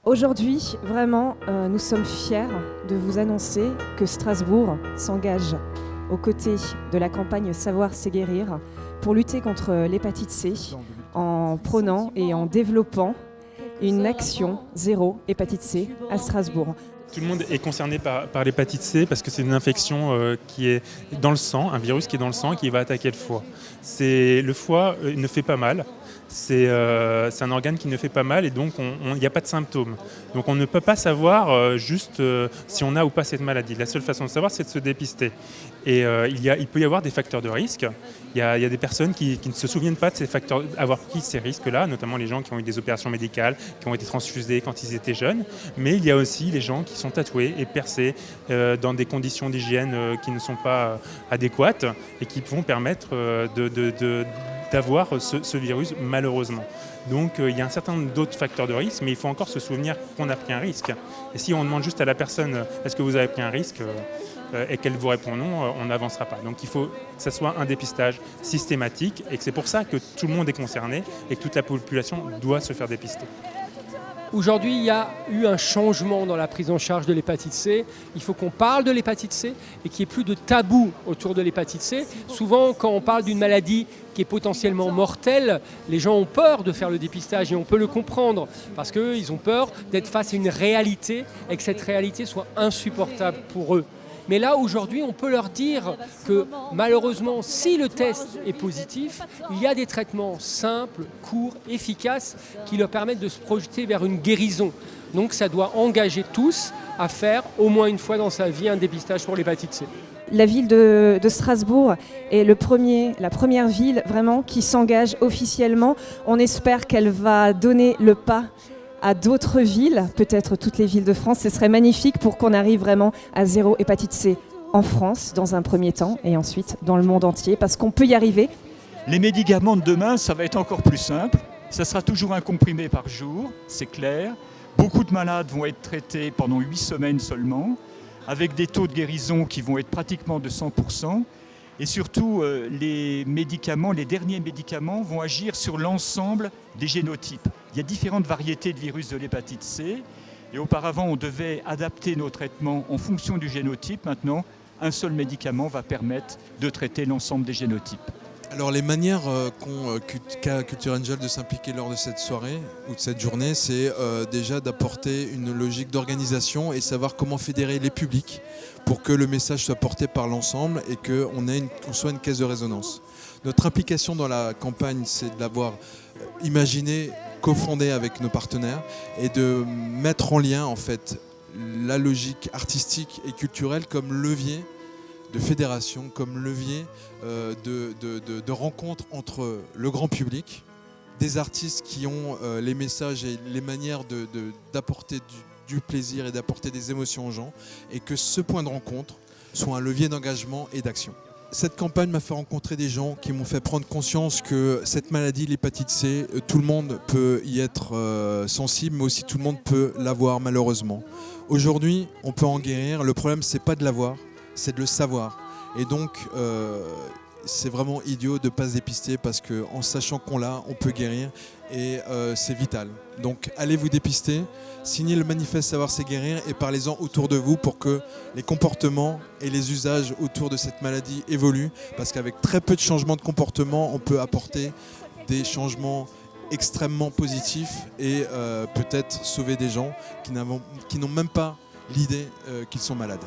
Aujourd'hui, vraiment, nous sommes fiers de vous annoncer que Strasbourg s'engage aux côtés de la campagne Savoir c'est guérir pour lutter contre l'hépatite C en prônant et en développant une action zéro hépatite C à Strasbourg. Tout le monde est concerné par l'hépatite C parce que c'est une infection qui est dans le sang, un virus qui est dans le sang et qui va attaquer le foie. Le foie ne fait pas mal, c'est un organe qui ne fait pas mal et donc il n'y a pas de symptômes. Donc on ne peut pas savoir juste si on a ou pas cette maladie. La seule façon de savoir, c'est de se dépister. Et il peut y avoir des facteurs de risque. Il y a des personnes qui ne se souviennent pas de ces facteurs, avoir pris ces risques-là, notamment les gens qui ont eu des opérations médicales, qui ont été transfusés quand ils étaient jeunes. Mais il y a aussi les gens qui sont tatoués et percés dans des conditions d'hygiène qui ne sont pas adéquates et qui vont permettre d'avoir ce virus malheureusement. Donc il y a un certain nombre d'autres facteurs de risque, mais il faut encore se souvenir qu'on a pris un risque. Et si on demande juste à la personne est-ce que vous avez pris un risque et qu'elle vous répond non, on n'avancera pas. Donc il faut que ce soit un dépistage systématique et que c'est pour ça que tout le monde est concerné et que toute la population doit se faire dépister. Aujourd'hui, il y a eu un changement dans la prise en charge de l'hépatite C. Il faut qu'on parle de l'hépatite C et qu'il n'y ait plus de tabou autour de l'hépatite C. Souvent, quand on parle d'une maladie qui est potentiellement mortelle, les gens ont peur de faire le dépistage et on peut le comprendre parce qu'ils ont peur d'être face à une réalité et que cette réalité soit insupportable pour eux. Mais là, aujourd'hui, on peut leur dire que malheureusement, si le test est positif, il y a des traitements simples, courts, efficaces qui leur permettent de se projeter vers une guérison. Donc ça doit engager tous à faire au moins une fois dans sa vie un dépistage pour l'hépatite C. La ville de Strasbourg est la première ville vraiment qui s'engage officiellement. On espère qu'elle va donner le pas à d'autres villes, peut-être toutes les villes de France. Ce serait magnifique pour qu'on arrive vraiment à zéro hépatite C en France dans un premier temps et ensuite dans le monde entier parce qu'on peut y arriver. Les médicaments de demain, ça va être encore plus simple. Ça sera toujours un comprimé par jour, c'est clair. Beaucoup de malades vont être traités pendant 8 semaines seulement, avec des taux de guérison qui vont être pratiquement de 100%. Et surtout, les derniers médicaments vont agir sur l'ensemble des génotypes. Il y a différentes variétés de virus de l'hépatite C. Et auparavant, on devait adapter nos traitements en fonction du génotype. Maintenant, un seul médicament va permettre de traiter l'ensemble des génotypes. Alors les manières qu'a Culture Angel de s'impliquer lors de cette soirée ou de cette journée, c'est déjà d'apporter une logique d'organisation et savoir comment fédérer les publics pour que le message soit porté par l'ensemble et qu'on soit une caisse de résonance. Notre implication dans la campagne, c'est de l'avoir imaginé, cofondé avec nos partenaires et de mettre en lien en fait la logique artistique et culturelle comme levier de fédération, comme levier de rencontre entre le grand public, des artistes qui ont les messages et les manières d'apporter du plaisir et d'apporter des émotions aux gens, et que ce point de rencontre soit un levier d'engagement et d'action. Cette campagne m'a fait rencontrer des gens qui m'ont fait prendre conscience que cette maladie, l'hépatite C, tout le monde peut y être sensible, mais aussi tout le monde peut l'avoir malheureusement. Aujourd'hui, on peut en guérir. Le problème, c'est pas de l'avoir, c'est de le savoir. Et donc, c'est vraiment idiot de ne pas se dépister parce qu'en sachant qu'on l'a, on peut guérir et c'est vital. Donc, allez vous dépister, signez le manifeste Savoir c'est guérir et parlez-en autour de vous pour que les comportements et les usages autour de cette maladie évoluent. Parce qu'avec très peu de changements de comportement, on peut apporter des changements extrêmement positifs et peut-être sauver des gens qui n'ont même pas l'idée qu'ils sont malades.